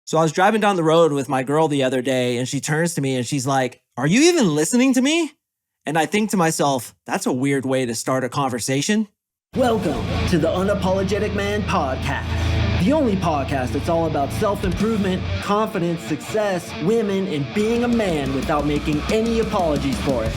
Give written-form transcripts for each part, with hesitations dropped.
So I was driving down the road with my girl the other day and she turns to me and she's like, "Are you even listening to me?" And I think to myself, that's a weird way to start a conversation. Welcome to the Unapologetic Man Podcast, the only podcast that's all about self-improvement, confidence, success, women, and being a man without making any apologies for it.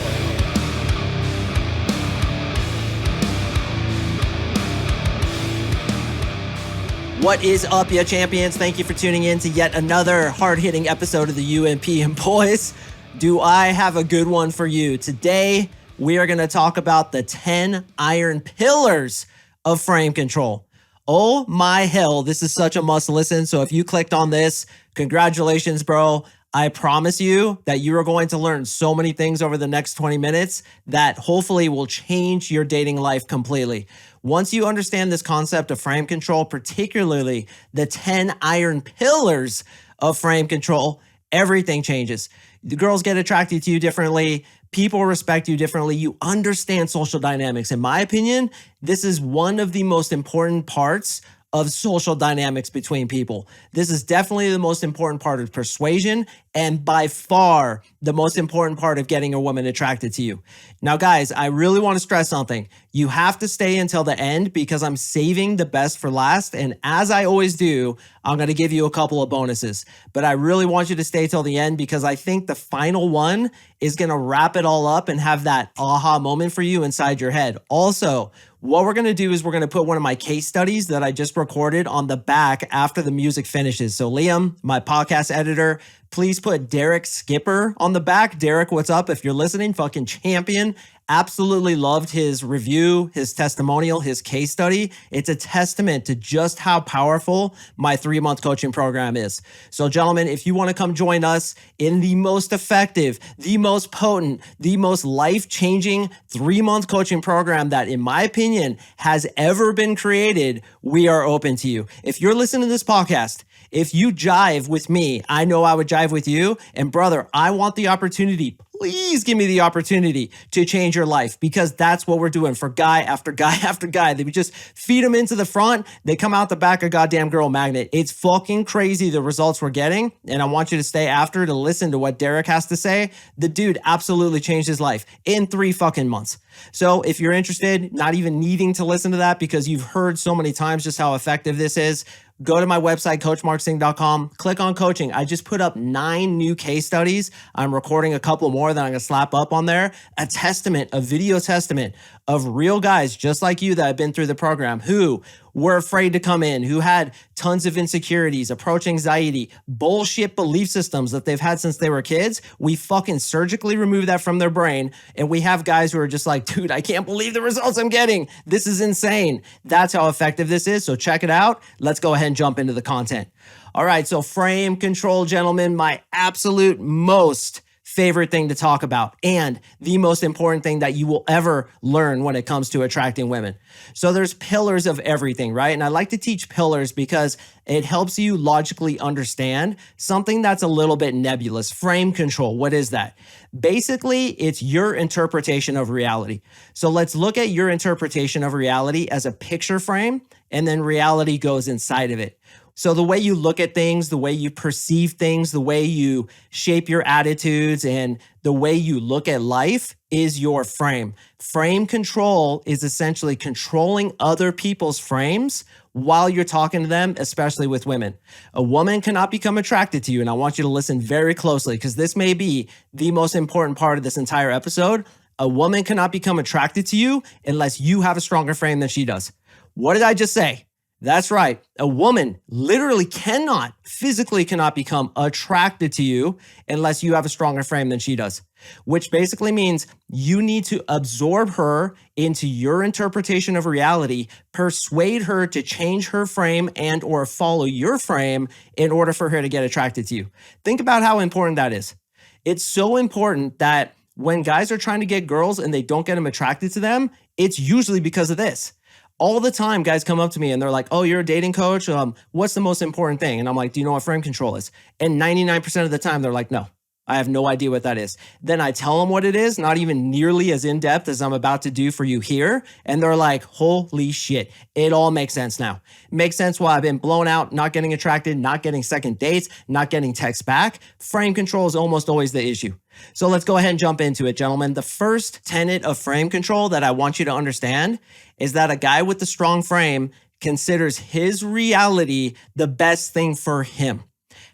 What is up, ya champions? Thank you for tuning in to yet another hard-hitting episode of the UMP. And boys, do I have a good one for you. Today, we are going to talk about the 10 iron pillars of frame control. Oh my hell, this is such a must listen. So if you clicked on this, congratulations, bro. I promise you that you are going to learn so many things over the next 20 minutes that hopefully will change your dating life completely. Once you understand this concept of frame control, particularly the 10 iron pillars of frame control, everything changes. The girls get attracted to you differently. People respect you differently. You understand social dynamics. In my opinion, this is one of the most important parts of social dynamics between people. This is definitely the most important part of persuasion and by far the most important part of getting a woman attracted to you. Now, guys, I really want to stress something. You have to stay until the end because I'm saving the best for last. And as I always do, I'm going to give you a couple of bonuses. But I really want you to stay till the end because I think the final one is going to wrap it all up and have that aha moment for you inside your head. Also, what we're going to do is we're going to put one of my case studies that I just recorded on the back after the music finishes. So Liam, my podcast editor, please put Derek Skipper on the back. Derek, what's up? If you're listening, fucking champion. Absolutely loved his review, his testimonial, his case study. It's a testament to just how powerful my 3-month coaching program is. So gentlemen, if you want to come join us in the most effective, the most potent, the most life-changing 3-month coaching program that, in my opinion, has ever been created, we are open to you. If you're listening to this podcast, if you jive with me, I know I would jive with you. And brother, I want the opportunity. Please give me the opportunity to change your life because that's what we're doing for guy after guy after guy. They just feed them into the front. They come out the back of goddamn girl magnet. It's fucking crazy the results we're getting. And I want you to stay after to listen to what Derek has to say. The dude absolutely changed his life in 3 fucking months. So if you're interested, not even needing to listen to that because you've heard so many times just how effective this is, go to my website, CoachMarkSing.com, click on coaching. I just put up 9 new case studies. I'm recording a couple more that I'm going to slap up on there. A video testament of real guys just like you that have been through the program who were afraid to come in, who had tons of insecurities, approach anxiety, bullshit belief systems that they've had since they were kids. We fucking surgically remove that from their brain. And we have guys who are just like, dude, I can't believe the results I'm getting. This is insane. That's how effective this is. So check it out. Let's go ahead and jump into the content. All right. So frame control, gentlemen, my absolute most favorite thing to talk about and the most important thing that you will ever learn when it comes to attracting women. So there's pillars of everything, right? And I like to teach pillars because it helps you logically understand something that's a little bit nebulous. Frame control, what is that? Basically, it's your interpretation of reality. So let's look at your interpretation of reality as a picture frame, and then reality goes inside of it. So the way you look at things, the way you perceive things, the way you shape your attitudes, and the way you look at life is your frame. Frame control is essentially controlling other people's frames while you're talking to them, especially with women. A woman cannot become attracted to you, and I want you to listen very closely because this may be the most important part of this entire episode. A woman cannot become attracted to you unless you have a stronger frame than she does. What did I just say? That's right. A woman literally physically cannot become attracted to you unless you have a stronger frame than she does, which basically means you need to absorb her into your interpretation of reality, persuade her to change her frame and or follow your frame in order for her to get attracted to you. Think about how important that is. It's so important that when guys are trying to get girls and they don't get them attracted to them, it's usually because of this. All the time, guys come up to me and they're like, oh, you're a dating coach? What's the most important thing? And I'm like, do you know what frame control is? And 99% of the time, they're like, no. I have no idea what that is. Then I tell them what it is, not even nearly as in-depth as I'm about to do for you here. And they're like, holy shit, it all makes sense now. It makes sense why I've been blown out, not getting attracted, not getting second dates, not getting texts back. Frame control is almost always the issue. So let's go ahead and jump into it, gentlemen. The first tenet of frame control that I want you to understand is that a guy with a strong frame considers his reality the best thing for him.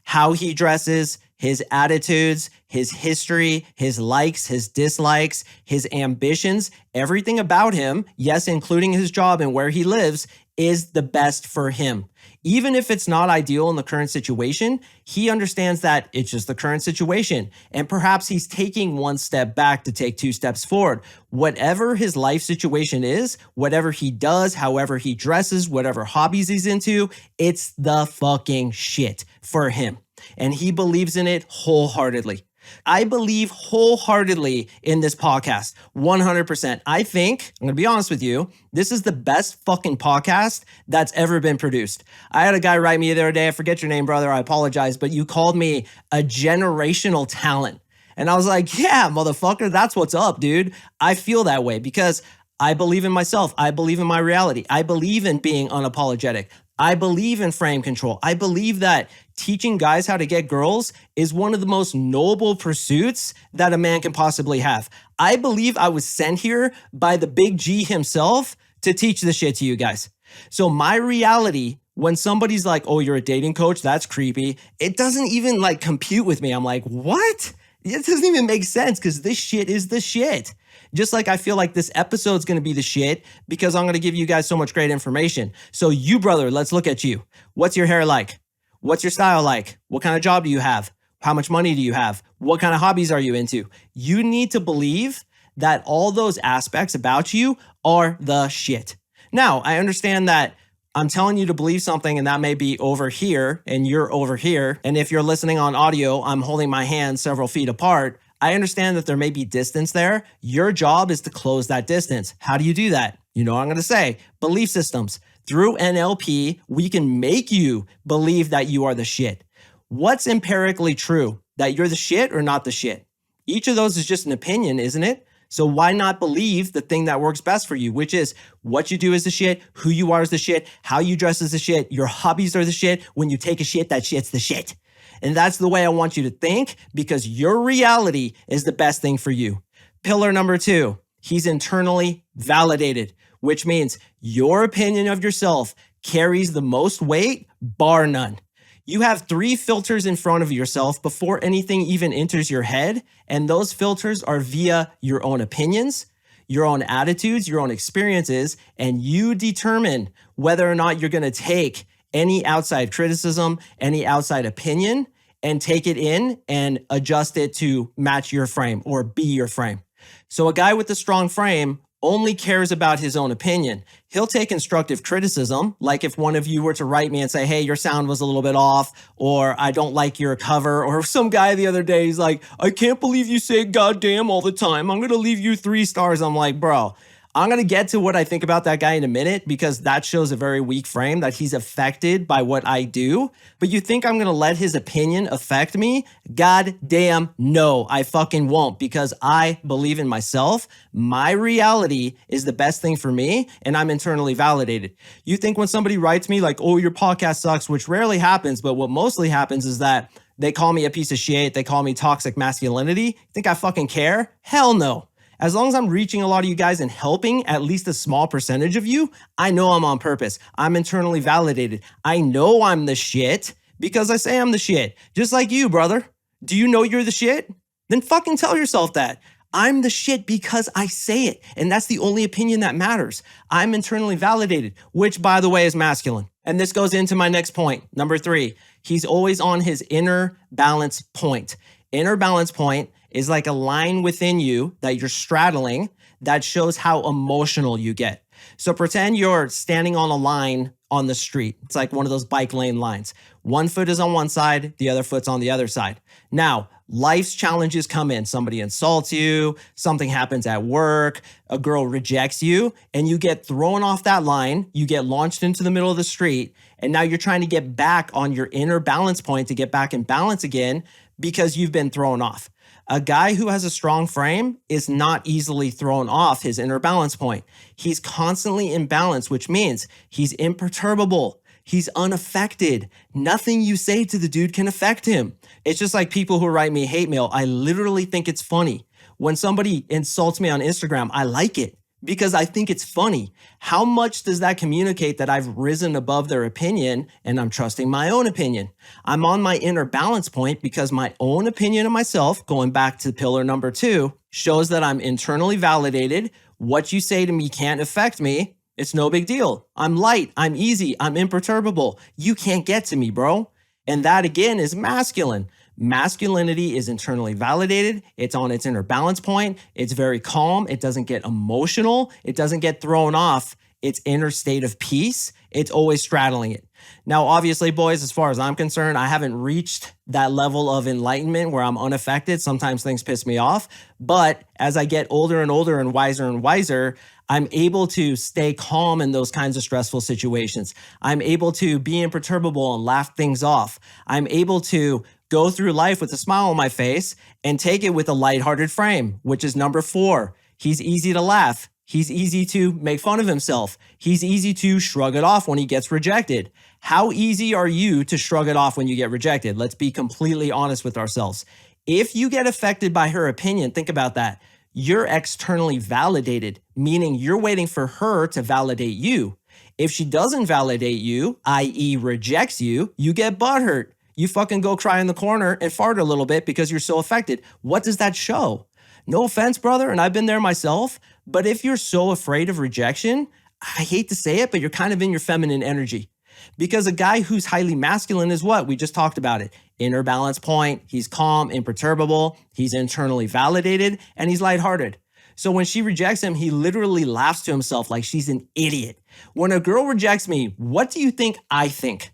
How he dresses, his attitudes, his history, his likes, his dislikes, his ambitions, everything about him, yes, including his job and where he lives, is the best for him. Even if it's not ideal in the current situation, he understands that it's just the current situation. And perhaps he's taking one step back to take two steps forward. Whatever his life situation is, whatever he does, however he dresses, whatever hobbies he's into, it's the fucking shit for him. And he believes in it wholeheartedly. I believe wholeheartedly in this podcast, 100%. I think, I'm gonna be honest with you, this is the best fucking podcast that's ever been produced. I had a guy write me the other day, I forget your name, brother, I apologize, but you called me a generational talent. And I was like, yeah, motherfucker, that's what's up, dude. I feel that way because I believe in myself. I believe in my reality. I believe in being unapologetic. I believe in frame control. I believe that teaching guys how to get girls is one of the most noble pursuits that a man can possibly have. I believe I was sent here by the big G himself to teach this shit to you guys. So my reality, when somebody's like, oh, you're a dating coach, that's creepy. It doesn't even like compute with me. I'm like, what? It doesn't even make sense because this shit is the shit. Just like I feel like this episode's going to be the shit because I'm going to give you guys so much great information. So you, brother, let's look at you. What's your hair like? What's your style like? What kind of job do you have? How much money do you have? What kind of hobbies are you into? You need to believe that all those aspects about you are the shit. Now, I understand that I'm telling you to believe something and that may be over here and you're over here. And if you're listening on audio, I'm holding my hands several feet apart. I understand that there may be distance there. Your job is to close that distance. How do you do that? You know what I'm going to say. Belief systems. Through NLP, we can make you believe that you are the shit. What's empirically true? That you're the shit or not the shit? Each of those is just an opinion, isn't it? So why not believe the thing that works best for you, which is what you do is the shit, who you are is the shit, how you dress is the shit, your hobbies are the shit. When you take a shit, that shit's the shit. And that's the way I want you to think because your reality is the best thing for you. Pillar number 2, he's internally validated, which means your opinion of yourself carries the most weight, bar none. You have 3 filters in front of yourself before anything even enters your head. And those filters are via your own opinions, your own attitudes, your own experiences, and you determine whether or not you're going to take any outside criticism, any outside opinion, and take it in and adjust it to match your frame or be your frame. So a guy with a strong frame only cares about his own opinion. He'll take constructive criticism, like if one of you were to write me and say, hey, your sound was a little bit off, or I don't like your cover, or some guy the other day, he's like, I can't believe you say goddamn all the time. I'm going to leave you 3 stars. I'm like, bro, I'm going to get to what I think about that guy in a minute because that shows a very weak frame that he's affected by what I do. But you think I'm going to let his opinion affect me? God damn no, I fucking won't because I believe in myself. My reality is the best thing for me and I'm internally validated. You think when somebody writes me like, oh, your podcast sucks, which rarely happens, but what mostly happens is that they call me a piece of shit. They call me toxic masculinity. You think I fucking care? Hell no. As long as I'm reaching a lot of you guys and helping at least a small percentage of you, I know I'm on purpose. I'm internally validated. I know I'm the shit because I say I'm the shit. Just like you, brother. Do you know you're the shit? Then fucking tell yourself that. I'm the shit because I say it. And that's the only opinion that matters. I'm internally validated, which by the way is masculine. And this goes into my next point. Number 3, he's always on his inner balance point. Inner balance point is like a line within you that you're straddling that shows how emotional you get. So pretend you're standing on a line on the street. It's like one of those bike lane lines. One foot is on one side, the other foot's on the other side. Now, life's challenges come in. Somebody insults you, something happens at work, a girl rejects you, and you get thrown off that line, you get launched into the middle of the street, and now you're trying to get back on your inner balance point to get back in balance again because you've been thrown off. A guy who has a strong frame is not easily thrown off his inner balance point. He's constantly in balance, which means he's imperturbable. He's unaffected. Nothing you say to the dude can affect him. It's just like people who write me hate mail. I literally think it's funny. When somebody insults me on Instagram, I like it because I think it's funny. How much does that communicate that I've risen above their opinion and I'm trusting my own opinion? I'm on my inner balance point because my own opinion of myself, going back to pillar number 2, shows that I'm internally validated. What you say to me can't affect me. It's no big deal. I'm light. I'm easy. I'm imperturbable. You can't get to me, bro. And that again is masculine. Masculinity is internally validated. It's on its inner balance point. It's very calm. It doesn't get emotional. It doesn't get thrown off its inner state of peace. It's always straddling it. Now, obviously, boys, as far as I'm concerned, I haven't reached that level of enlightenment where I'm unaffected. Sometimes things piss me off. But as I get older and older and wiser, I'm able to stay calm in those kinds of stressful situations. I'm able to be imperturbable and laugh things off. I'm able to go through life with a smile on my face and take it with a lighthearted frame, which is number 4. He's easy to laugh. He's easy to make fun of himself. He's easy to shrug it off when he gets rejected. How easy are you to shrug it off when you get rejected? Let's be completely honest with ourselves. If you get affected by her opinion, think about that. You're externally validated, meaning you're waiting for her to validate you. If she doesn't validate you, i.e. rejects you, you get butthurt. You fucking go cry in the corner and fart a little bit because you're so affected. What does that show? No offense, brother, and I've been there myself, but if you're so afraid of rejection, I hate to say it, but you're kind of in your feminine energy. Because a guy who's highly masculine is what? We just talked about it. Inner balance point, he's calm, imperturbable, he's internally validated, and he's lighthearted. So when she rejects him, he literally laughs to himself like she's an idiot. When a girl rejects me, what do you think I think?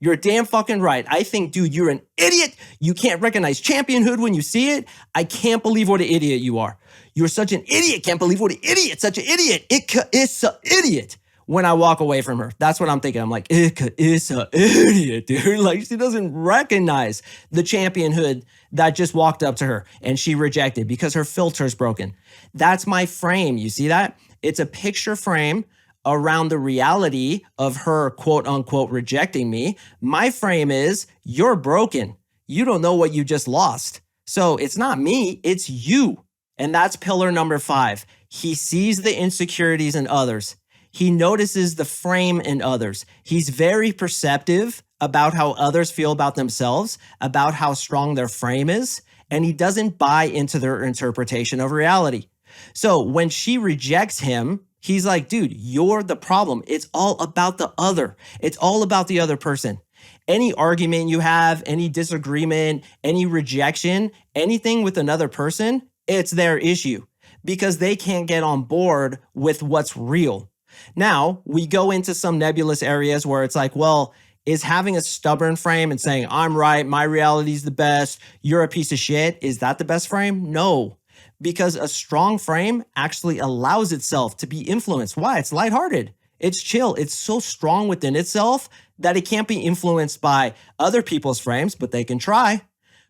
You're damn fucking right. I think, dude, you're an idiot. You can't recognize championhood when you see it. I can't believe what an idiot you are. You're such an idiot. Can't believe what an idiot. Such an idiot. Ika is an idiot. When I walk away from her, that's what I'm thinking. I'm like, Ika is an idiot, dude. Like, she doesn't recognize the championhood that just walked up to her and she rejected because her filter's broken. That's my frame. You see that? It's a picture frame around the reality of her quote unquote rejecting me. My frame is you're broken. You don't know what you just lost. So it's not me, it's you. And that's pillar number 5. He sees the insecurities in others. He notices the frame in others. He's very perceptive about how others feel about themselves, about how strong their frame is, and he doesn't buy into their interpretation of reality. So when she rejects him, he's like, dude, you're the problem. It's all about the other. It's all about the other person. Any argument you have, any disagreement, any rejection, anything with another person, it's their issue because they can't get on board with what's real. Now, we go into some nebulous areas where it's like, well, is having a stubborn frame and saying, I'm right, my reality is the best, you're a piece of shit, is that the best frame? No. Because a strong frame actually allows itself to be influenced. Why? It's lighthearted. It's chill. It's so strong within itself that it can't be influenced by other people's frames, but they can try.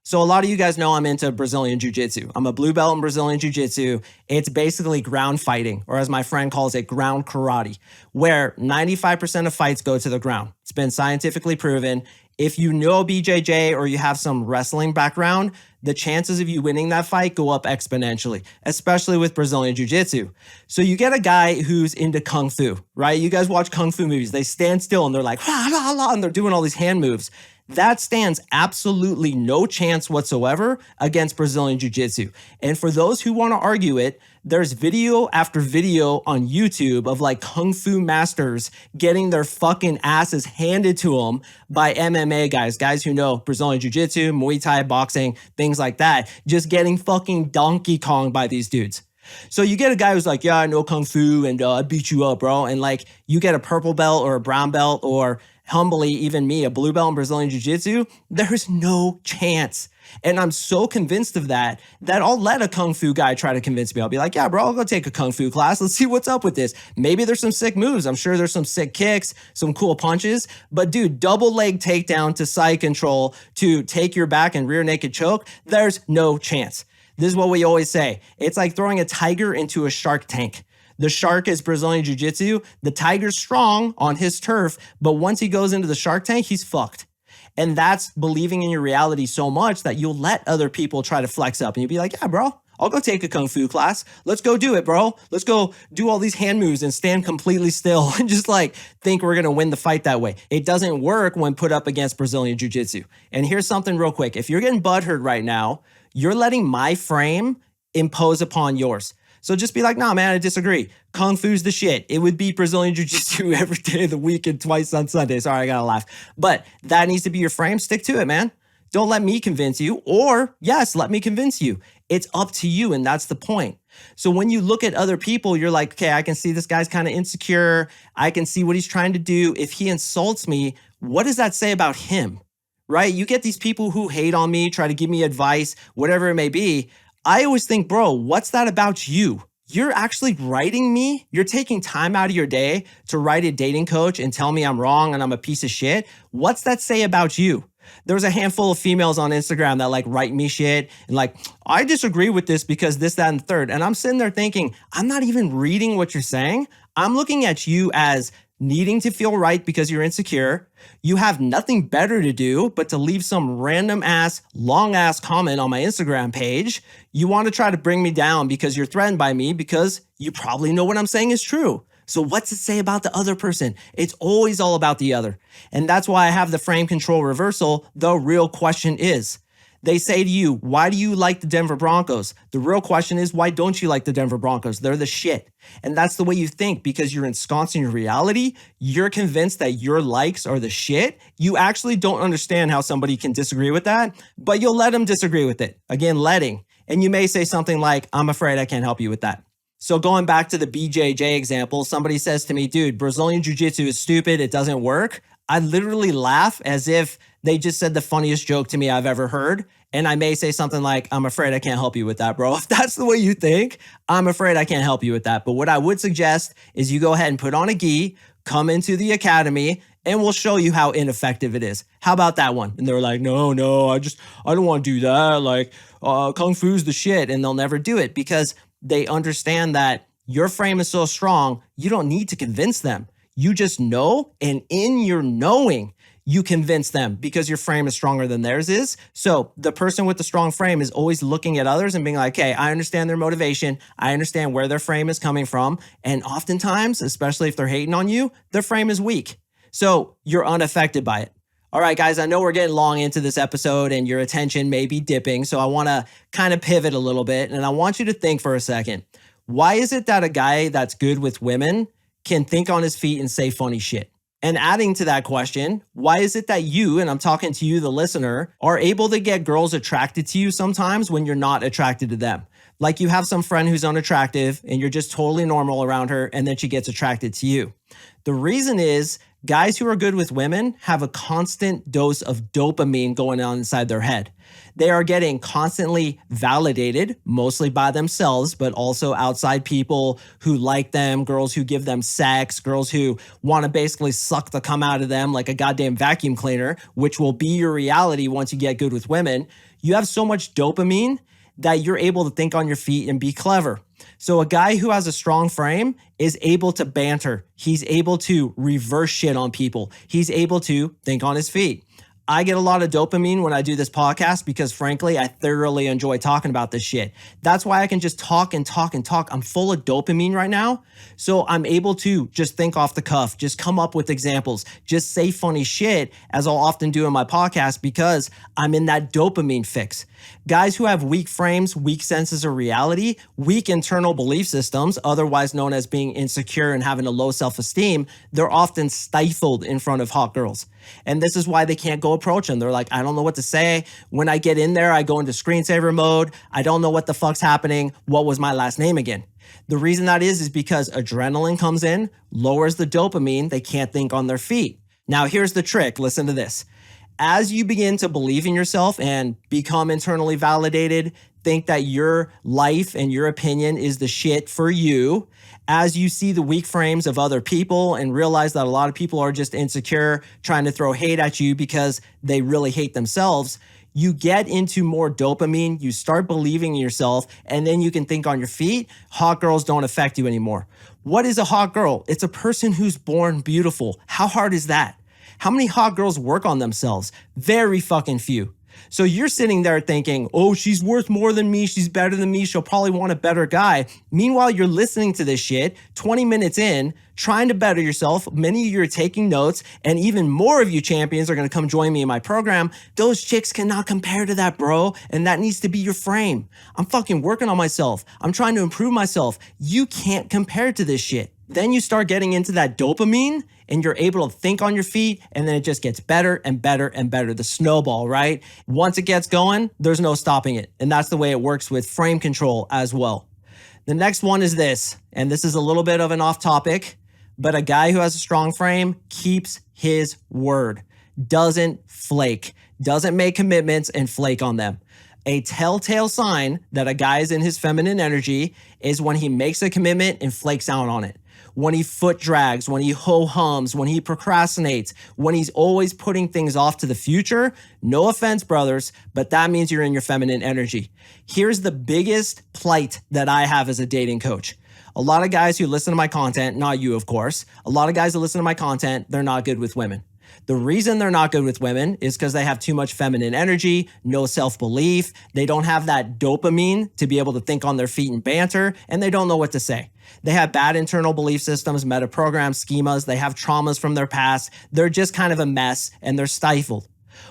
So a lot of you guys know I'm into Brazilian Jiu-Jitsu. I'm a blue belt in Brazilian Jiu-Jitsu. It's basically ground fighting, or as my friend calls it, ground karate, where 95% of fights go to the ground. It's been scientifically proven. If you know BJJ or you have some wrestling background, the chances of you winning that fight go up exponentially, especially with Brazilian Jiu-Jitsu. So you get a guy who's into Kung Fu, right? You guys watch Kung Fu movies. They stand still and they're like, la, la, la, and they're doing all these hand moves. That stands absolutely no chance whatsoever against Brazilian Jiu-Jitsu. And for those who want to argue it, there's video after video on YouTube of like Kung Fu masters getting their fucking asses handed to them by MMA guys who know Brazilian Jiu-Jitsu, Muay Thai, boxing, things like that, just getting fucking Donkey Kong by these dudes. So you get a guy who's like, yeah, I know Kung Fu and I beat you up, bro. And like you get a purple belt or a brown belt or humbly, even me, a blue belt in Brazilian Jiu-Jitsu, there's no chance. And I'm so convinced of that I'll let a Kung Fu guy try to convince me. I'll be like, yeah, bro, I'll go take a Kung Fu class. Let's see what's up with this. Maybe there's some sick moves. I'm sure there's some sick kicks, some cool punches. But dude, double leg takedown to side control to take your back and rear naked choke, there's no chance. This is what we always say. It's like throwing a tiger into a shark tank. The shark is Brazilian Jiu-Jitsu. The tiger's strong on his turf, but once he goes into the shark tank, he's fucked. And that's believing in your reality so much that you'll let other people try to flex up. And you'll be like, yeah, bro, I'll go take a Kung Fu class. Let's go do it, bro. Let's go do all these hand moves and stand completely still and just like think we're going to win the fight that way. It doesn't work when put up against Brazilian Jiu-Jitsu. And here's something real quick. If you're getting butthurt right now, you're letting my frame impose upon yours. So just be like, nah, man, I disagree. Kung Fu's the shit. It would beat Brazilian Jiu-Jitsu every day of the week and twice on Sunday. Sorry, I gotta laugh. But that needs to be your frame. Stick to it, man. Don't let me convince you. Or yes, let me convince you. It's up to you, and that's the point. So when you look at other people, you're like, okay, I can see this guy's kind of insecure. I can see what he's trying to do. If he insults me, what does that say about him? Right? You get these people who hate on me, try to give me advice, whatever it may be. I always think, bro, what's that about you? You're actually writing me. You're taking time out of your day to write a dating coach and tell me I'm wrong and I'm a piece of shit. What's that say about you? There was a handful of females on Instagram that like write me shit and like, I disagree with this because this, that, and the third. And I'm sitting there thinking, I'm not even reading what you're saying. I'm looking at you as needing to feel right because you're insecure. You have nothing better to do but to leave some random ass, long ass comment on my Instagram page. You want to try to bring me down because you're threatened by me because you probably know what I'm saying is true. So what's it say about the other person? It's always all about the other. And that's why I have the frame control reversal. The real question is, they say to you, why do you like the Denver Broncos? The real question is, why don't you like the Denver Broncos? They're the shit. And that's the way you think because you're ensconced in your reality. You're convinced that your likes are the shit. You actually don't understand how somebody can disagree with that, but you'll let them disagree with it. Again, letting. And you may say something like, I'm afraid I can't help you with that. So going back to the BJJ example, somebody says to me, dude, Brazilian Jiu-Jitsu is stupid. It doesn't work. I literally laugh as if they just said the funniest joke to me I've ever heard. And I may say something like, I'm afraid I can't help you with that, bro. If that's the way you think, I'm afraid I can't help you with that. But what I would suggest is you go ahead and put on a gi, come into the academy, and we'll show you how ineffective it is. How about that one? And they're like, no, I don't want to do that. Like, Kung Fu's the shit. And they'll never do it because they understand that your frame is so strong, you don't need to convince them. You just know, and in your knowing, you convince them because your frame is stronger than theirs is. So the person with the strong frame is always looking at others and being like, hey, I understand their motivation. I understand where their frame is coming from. And oftentimes, especially if they're hating on you, their frame is weak. So you're unaffected by it. All right, guys, I know we're getting long into this episode and your attention may be dipping. So I want to kind of pivot a little bit. And I want you to think for a second. Why is it that a guy that's good with women can think on his feet and say funny shit? And adding to that question, why is it that you, and I'm talking to you, the listener, are able to get girls attracted to you sometimes when you're not attracted to them? Like you have some friend who's unattractive and you're just totally normal around her and then she gets attracted to you. The reason is guys who are good with women have a constant dose of dopamine going on inside their head. They are getting constantly validated, mostly by themselves, but also outside people who like them, girls who give them sex, girls who want to basically suck the cum out of them like a goddamn vacuum cleaner, which will be your reality once you get good with women. You have so much dopamine that you're able to think on your feet and be clever. So a guy who has a strong frame is able to banter. He's able to reverse shit on people. He's able to think on his feet. I get a lot of dopamine when I do this podcast because frankly, I thoroughly enjoy talking about this shit. That's why I can just talk and talk and talk. I'm full of dopamine right now. So I'm able to just think off the cuff, just come up with examples, just say funny shit as I'll often do in my podcast because I'm in that dopamine fix. Guys who have weak frames, weak senses of reality, weak internal belief systems, otherwise known as being insecure and having a low self-esteem, they're often stifled in front of hot girls. And this is why they can't go approach them. They're like, I don't know what to say. When I get in there, I go into screensaver mode. I don't know what the fuck's happening. What was my last name again? The reason that is because adrenaline comes in, lowers the dopamine. They can't think on their feet. Now, here's the trick. Listen to this. As you begin to believe in yourself and become internally validated, think that your life and your opinion is the shit for you, as you see the weak frames of other people and realize that a lot of people are just insecure, trying to throw hate at you because they really hate themselves, you get into more dopamine, you start believing in yourself, and then you can think on your feet. Hot girls don't affect you anymore. What is a hot girl? It's a person who's born beautiful. How hard is that? How many hot girls work on themselves? Very fucking few. So you're sitting there thinking, oh, she's worth more than me. She's better than me. She'll probably want a better guy. Meanwhile, you're listening to this shit 20 minutes in, trying to better yourself. Many of you are taking notes, and even more of you champions are going to come join me in my program. Those chicks cannot compare to that, bro. And that needs to be your frame. I'm fucking working on myself. I'm trying to improve myself. You can't compare to this shit. Then you start getting into that dopamine and you're able to think on your feet, and then it just gets better and better and better. The snowball, right? Once it gets going, there's no stopping it. And that's the way it works with frame control as well. The next one is this, and this is a little bit of an off topic, but a guy who has a strong frame keeps his word, doesn't flake, doesn't make commitments and flake on them. A telltale sign that a guy is in his feminine energy is when he makes a commitment and flakes out on it. When he foot drags, when he ho-hums, when he procrastinates, when he's always putting things off to the future. No offense, brothers, but that means you're in your feminine energy. Here's the biggest plight that I have as a dating coach. A lot of guys who listen to my content, not you, of course, a lot of guys who listen to my content, they're not good with women. The reason they're not good with women is because they have too much feminine energy, no self-belief. They don't have that dopamine to be able to think on their feet and banter, and they don't know what to say. They have bad internal belief systems, meta-program schemas. They have traumas from their past. They're just kind of a mess, and they're stifled.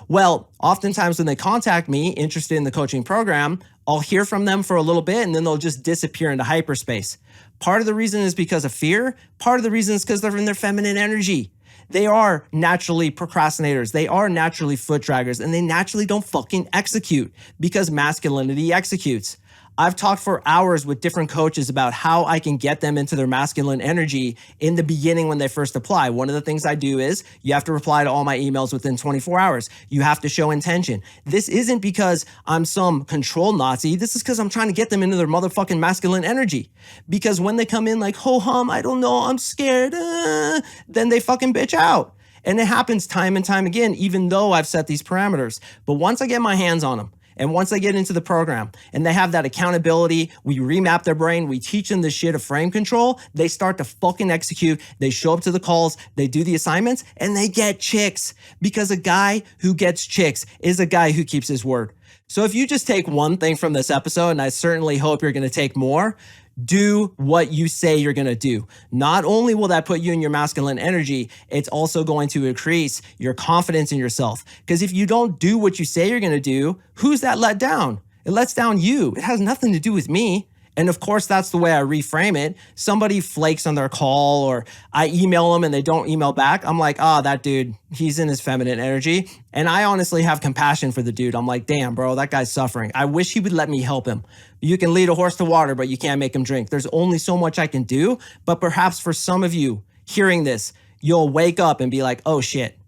Well, oftentimes when they contact me interested in the coaching program, I'll hear from them for a little bit, and then they'll just disappear into hyperspace. Part of the reason is because of fear. Part of the reason is because they're in their feminine energy. They are naturally procrastinators. They are naturally foot draggers, and they naturally don't fucking execute because masculinity executes. I've talked for hours with different coaches about how I can get them into their masculine energy in the beginning when they first apply. One of the things I do is you have to reply to all my emails within 24 hours. You have to show intention. This isn't because I'm some control Nazi. This is because I'm trying to get them into their motherfucking masculine energy. Because when they come in like, ho-hum, I don't know, I'm scared, then they fucking bitch out. And it happens time and time again, even though I've set these parameters. But once I get my hands on them, and once they get into the program and they have that accountability, we remap their brain, we teach them the shit of frame control, they start to fucking execute, they show up to the calls, they do the assignments, and they get chicks. Because a guy who gets chicks is a guy who keeps his word. So if you just take one thing from this episode, and I certainly hope you're going to take more, do what you say you're going to do. Not only will that put you in your masculine energy, it's also going to increase your confidence in yourself. Because if you don't do what you say you're going to do, who's that let down? It lets down you. It has nothing to do with me. And of course, that's the way I reframe it. Somebody flakes on their call, or I email them and they don't email back. I'm like, that dude, he's in his feminine energy. And I honestly have compassion for the dude. I'm like, damn, bro, that guy's suffering. I wish he would let me help him. You can lead a horse to water, but you can't make him drink. There's only so much I can do. But perhaps for some of you hearing this, you'll wake up and be like, oh shit,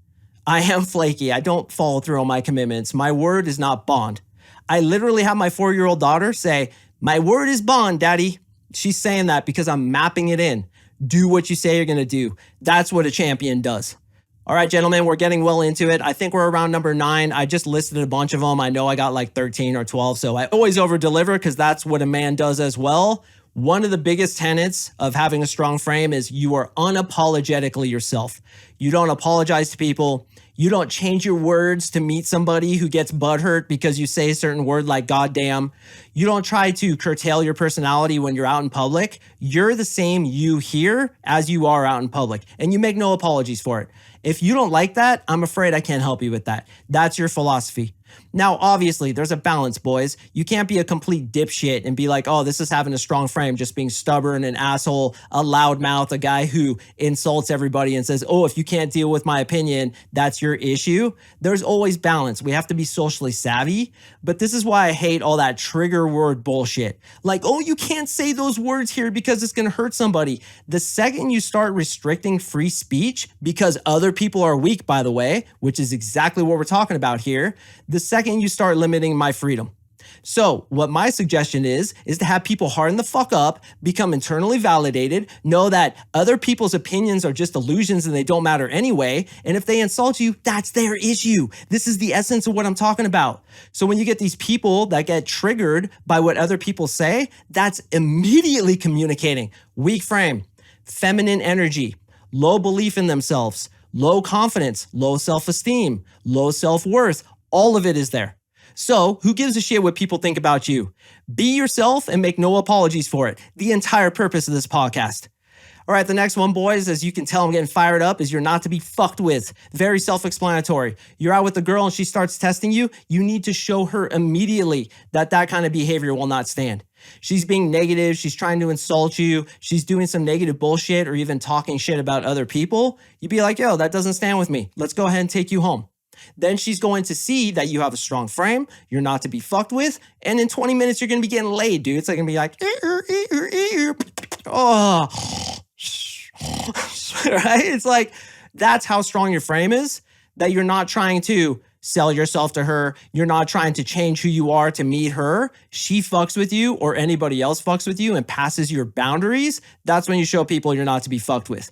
I am flaky. I don't follow through on my commitments. My word is not bond. I literally have my 4-year-old daughter say, my word is bond, daddy. She's saying that because I'm mapping it in. Do what you say you're going to do. That's what a champion does. All right, gentlemen, we're getting well into it. I think we're around number 9. I just listed a bunch of them. I know I got like 13 or 12, so I always over deliver because that's what a man does as well. One of the biggest tenets of having a strong frame is you are unapologetically yourself. You don't apologize to people. You don't change your words to meet somebody who gets butthurt because you say a certain word like goddamn. You don't try to curtail your personality when you're out in public. You're the same you here as you are out in public, and you make no apologies for it. If you don't like that, I'm afraid I can't help you with that. That's your philosophy. Now, obviously, there's a balance, boys. You can't be a complete dipshit and be like, oh, this is having a strong frame, just being stubborn, an asshole, a loudmouth, a guy who insults everybody and says, oh, if you can't deal with my opinion, that's your issue. There's always balance. We have to be socially savvy. But this is why I hate all that trigger word bullshit. Like, oh, you can't say those words here because it's going to hurt somebody. The second you start restricting free speech, because other people are weak, by the way, which is exactly what we're talking about here, the second you start limiting my freedom. So what my suggestion is to have people harden the fuck up, become internally validated, know that other people's opinions are just illusions and they don't matter anyway. And if they insult you, that's their issue. This is the essence of what I'm talking about. So when you get these people that get triggered by what other people say, that's immediately communicating weak frame, feminine energy, low belief in themselves, low confidence, low self-esteem, low self-worth. All of it is there. So who gives a shit what people think about you? Be yourself and make no apologies for it. The entire purpose of this podcast. All right, the next one, boys, as you can tell I'm getting fired up, is you're not to be fucked with. Very self-explanatory. You're out with a girl and she starts testing you. You need to show her immediately that that kind of behavior will not stand. She's being negative. She's trying to insult you. She's doing some negative bullshit or even talking shit about other people. You'd be like, yo, that doesn't stand with me. Let's go ahead and take you home. Then she's going to see that you have a strong frame, you're not to be fucked with, and in 20 minutes, you're going to be getting laid, dude. It's like going to be like, oh, right? It's like, that's how strong your frame is, that you're not trying to sell yourself to her. You're not trying to change who you are to meet her. She fucks with you or anybody else fucks with you and passes your boundaries. That's when you show people you're not to be fucked with.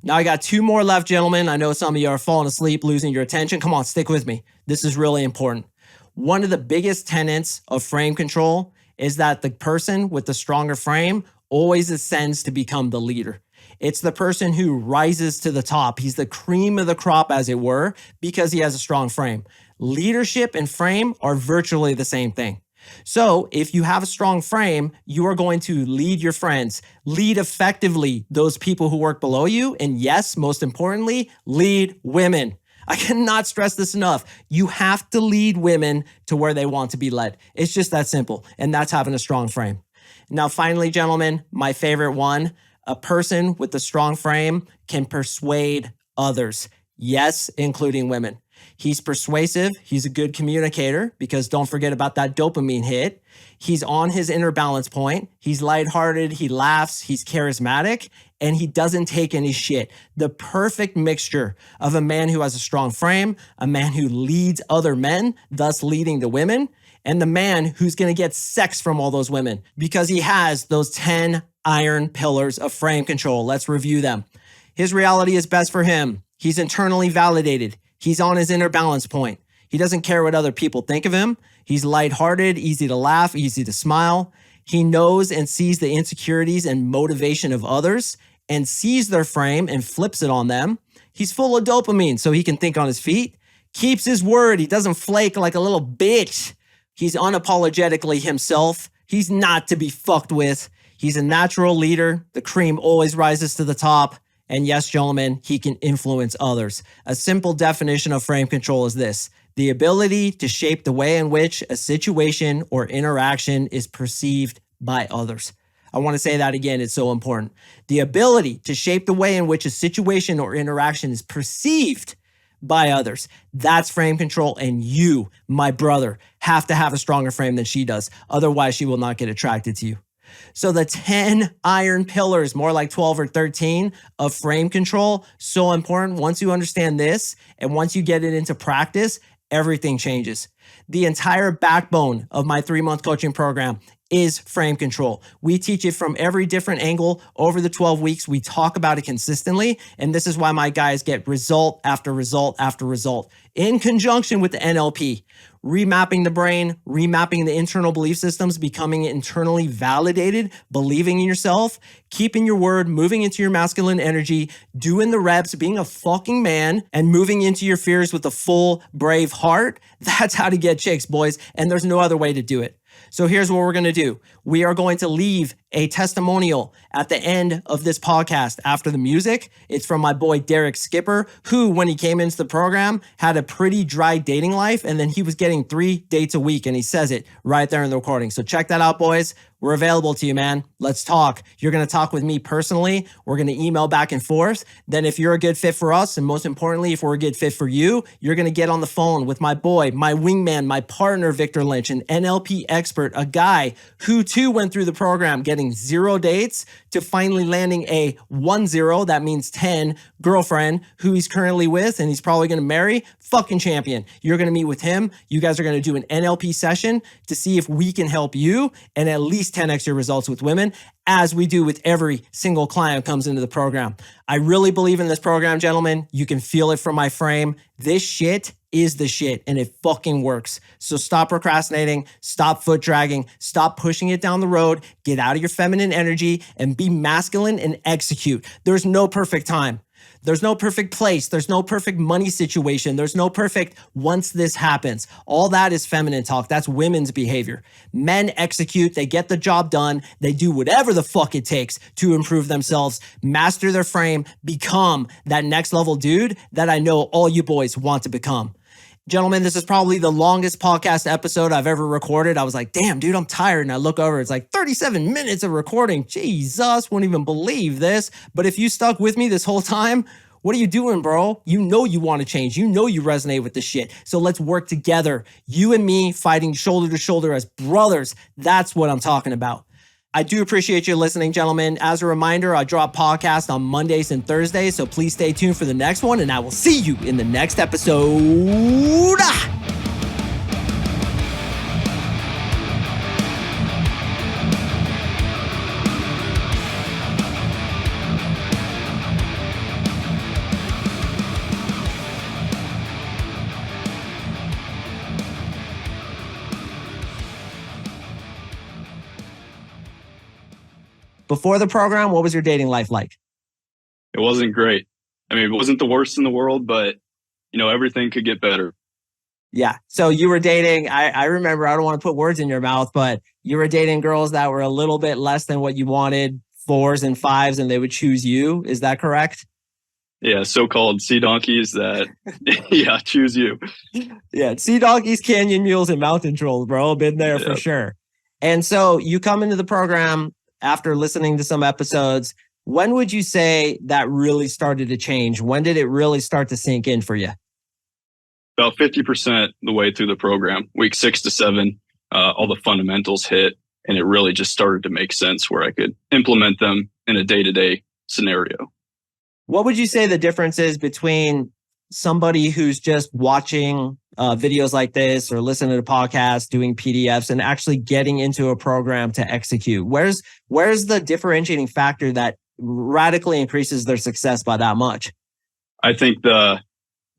Now I got two more left, gentlemen. I know some of you are falling asleep, losing your attention. Come on, stick with me. This is really important. One of the biggest tenets of frame control is that the person with the stronger frame always ascends to become the leader. It's the person who rises to the top. He's the cream of the crop, as it were, because he has a strong frame. Leadership and frame are virtually the same thing. So if you have a strong frame, you are going to lead your friends, lead effectively those people who work below you, and yes, most importantly, lead women. I cannot stress this enough. You have to lead women to where they want to be led. It's just that simple, and that's having a strong frame. Now, finally, gentlemen, my favorite one, a person with a strong frame can persuade others. Yes, including women. He's persuasive. He's a good communicator because don't forget about that dopamine hit. He's on his inner balance point. He's lighthearted. He laughs. He's charismatic and he doesn't take any shit. The perfect mixture of a man who has a strong frame, a man who leads other men, thus leading the women, and the man who's going to get sex from all those women because he has those 10 iron pillars of frame control. Let's review them. His reality is best for him. He's internally validated. He's on his inner balance point. He doesn't care what other people think of him. He's lighthearted, easy to laugh, easy to smile. He knows and sees the insecurities and motivation of others and sees their frame and flips it on them. He's full of dopamine, so he can think on his feet. Keeps his word. He doesn't flake like a little bitch. He's unapologetically himself. He's not to be fucked with. He's a natural leader. The cream always rises to the top. And yes, gentlemen, he can influence others. A simple definition of frame control is this: the ability to shape the way in which a situation or interaction is perceived by others. I want to say that again, it's so important. The ability to shape the way in which a situation or interaction is perceived by others. That's frame control, and you, my brother, have to have a stronger frame than she does. Otherwise, she will not get attracted to you. So the 10 iron pillars, more like 12 or 13 of frame control, so important. Once you understand this and once you get it into practice, everything changes. The entire backbone of my 3-month coaching program is frame control. We teach it from every different angle over the 12 weeks. We talk about it consistently. And this is why my guys get result after result after result in conjunction with the NLP. Remapping the brain, remapping the internal belief systems, becoming internally validated, believing in yourself, keeping your word, moving into your masculine energy, doing the reps, being a fucking man, and moving into your fears with a full, brave heart. That's how to get chicks, boys. And there's no other way to do it. So here's what we're going to do. We are going to leave a testimonial at the end of this podcast after the music. It's from my boy Derek Skipper, who, when he came into the program, had a pretty dry dating life, and then he was getting 3 dates a week, and he says it right there in the recording. So check that out, boys. We're available to you, man. Let's talk. You're going to talk with me personally. We're going to email back and forth. Then if you're a good fit for us, and most importantly, if we're a good fit for you, you're going to get on the phone with my boy, my wingman, my partner, Victor Lynch, an NLP expert, a guy who too went through the program getting 0 dates to finally landing a 10, that means 10, girlfriend who he's currently with and he's probably going to marry. Fucking champion. You're going to meet with him. You guys are going to do an NLP session to see if we can help you and at least 10x your results with women, as we do with every single client who comes into the program. I really believe in this program, gentlemen. You can feel it from my frame. This shit is the shit and it fucking works. So stop procrastinating, stop foot dragging, stop pushing it down the road, get out of your feminine energy and be masculine and execute. There's no perfect time. There's no perfect place. There's no perfect money situation. There's no perfect once this happens. All that is feminine talk. That's women's behavior. Men execute. They get the job done. They do whatever the fuck it takes to improve themselves, master their frame, become that next level dude that I know all you boys want to become. Gentlemen, this is probably the longest podcast episode I've ever recorded. I was like, damn, dude, I'm tired. And I look over, it's like 37 minutes of recording. Jesus, won't even believe this. But if you stuck with me this whole time, what are you doing, bro? You know you want to change. You know you resonate with this shit. So let's work together. You and me fighting shoulder to shoulder as brothers. That's what I'm talking about. I do appreciate you listening, gentlemen. As a reminder, I drop podcasts on Mondays and Thursdays, so please stay tuned for the next one, and I will see you in the next episode. Before the program, what was your dating life like? It wasn't great. I mean, it wasn't the worst in the world, but everything could get better. Yeah. So you were dating, I remember, I don't want to put words in your mouth, but you were dating girls that were a little bit less than what you wanted, 4s and 5s, and they would choose you. Is that correct? Yeah. So-called sea donkeys that, yeah, choose you. Yeah. Sea donkeys, canyon mules, and mountain trolls, bro. Been there for sure. And so you come into the program after listening to some episodes. When would you say that really started to change? When did it really start to sink in for you? About 50% the way through the program, week 6 to 7, all the fundamentals hit, and it really just started to make sense where I could implement them in a day-to-day scenario. What would you say the difference is between somebody who's just watching videos like this or listening to podcasts, doing PDFs, and actually getting into a program to execute? Where's the differentiating factor that radically increases their success by that much? I think the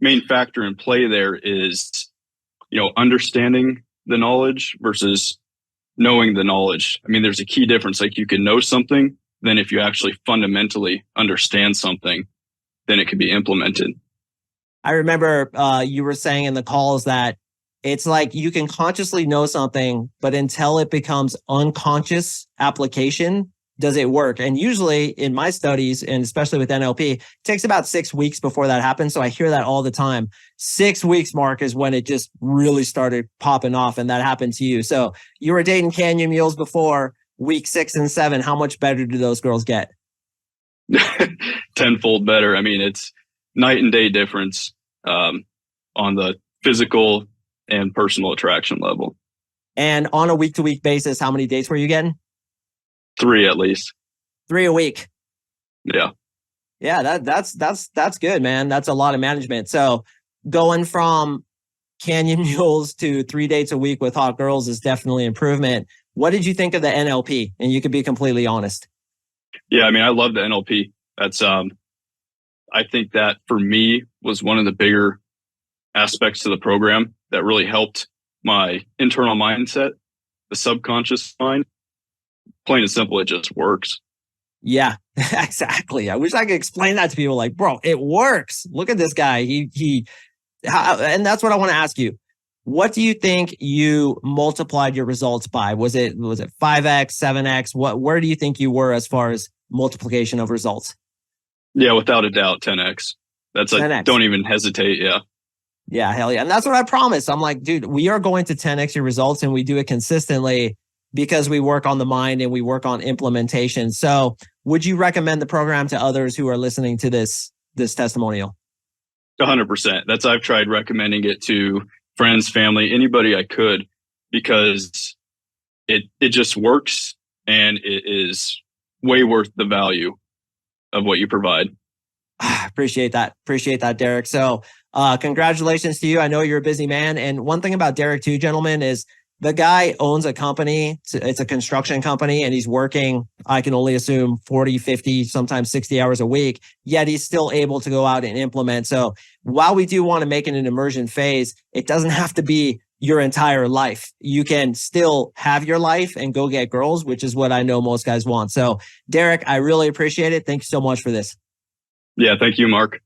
main factor in play there is, understanding the knowledge versus knowing the knowledge. I mean, there's a key difference. Like, you can know something, then if you actually fundamentally understand something, then it can be implemented. I remember you were saying in the calls that it's like you can consciously know something, but until it becomes unconscious application, does it work? And usually in my studies, and especially with NLP, it takes about 6 weeks before that happens. So I hear that all the time. 6 weeks, Mark, is when it just really started popping off, and that happened to you. So you were dating canyon mules before week 6 and 7. How much better do those girls get? Tenfold better. I mean, it's night and day difference on the physical and personal attraction level. And on a week-to-week basis, how many dates were you getting? 3 at least. 3 a week. Yeah. Yeah, that's good, man. That's a lot of management. So going from canyon mules to 3 dates a week with hot girls is definitely improvement. What did you think of the NLP? And you could be completely honest. Yeah, I mean, I love the NLP. That's I think that for me was one of the bigger aspects to the program that really helped my internal mindset, the subconscious mind. Plain and simple, it just works. Yeah, exactly. I wish I could explain that to people. Like, bro, it works. Look at this guy. And that's what I want to ask you. What do you think you multiplied your results by? Was it 5x, 7x? Where do you think you were as far as multiplication of results? Yeah, without a doubt, 10x. That's like 10x. Don't even hesitate. Yeah. Yeah, hell yeah. And that's what I promised. I'm like, dude, we are going to 10x your results, and we do it consistently because we work on the mind and we work on implementation. So would you recommend the program to others who are listening to this testimonial? 100%. I've tried recommending it to friends, family, anybody I could, because it just works, and it is way worth the value of what you provide. Appreciate that, Derek. So congratulations to you. I know you're a busy man. And one thing about Derek too, gentlemen, is the guy owns a company. It's a construction company, and he's working, I can only assume 40, 50, sometimes 60 hours a week, yet he's still able to go out and implement. So while we do want to make it an immersion phase, it doesn't have to be your entire life. You can still have your life and go get girls, which is what I know most guys want. So Derek, I really appreciate it. Thank you so much for this. Yeah, thank you, Mark.